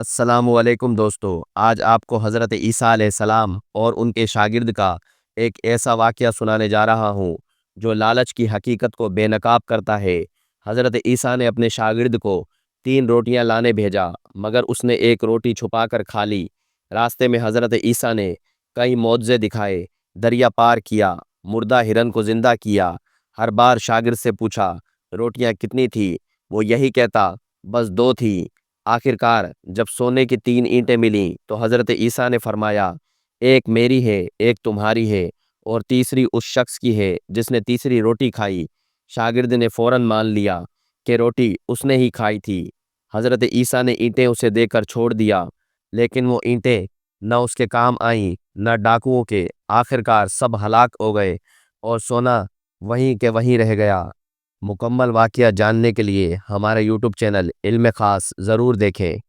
अस्सलामुअलैकुम दोस्तों। आज आपको हज़रत ईसा अलैहिस्सलाम और उनके शागिर्द का एक ऐसा वाक़या सुनाने जा रहा हूँ जो लालच की हकीकत को बेनकाब करता है। हज़रत ईसा ने अपने शागिर्द को 3 रोटियां लाने भेजा, मगर उसने एक रोटी छुपा कर खा ली। रास्ते में हज़रत ईसा ने कई मौजज़े दिखाए, दरिया पार किया, मुर्दा हिरन को ज़िंदा किया। हर बार शागिर्द से पूछा, रोटियां कितनी थी? वो यही कहता, बस 2 थी। आखिरकार जब सोने की 3 ईंटें मिलीं तो हज़रत ईसा ने फरमाया, एक मेरी है, एक तुम्हारी है और तीसरी उस शख्स की है जिसने तीसरी रोटी खाई। शागिर्द ने फौरन मान लिया कि रोटी उसने ही खाई थी। हज़रत ईसा ने ईंटें उसे देकर छोड़ दिया, लेकिन वो ईंटें न उसके काम आईं न डाकुओं के। आखिरकार सब हलाक हो गए और सोना वहीं के वहीं रह गया। मुकम्मल वाक़या जानने के लिए हमारे यूट्यूब चैनल इल्म ख़ास ज़रूर देखें।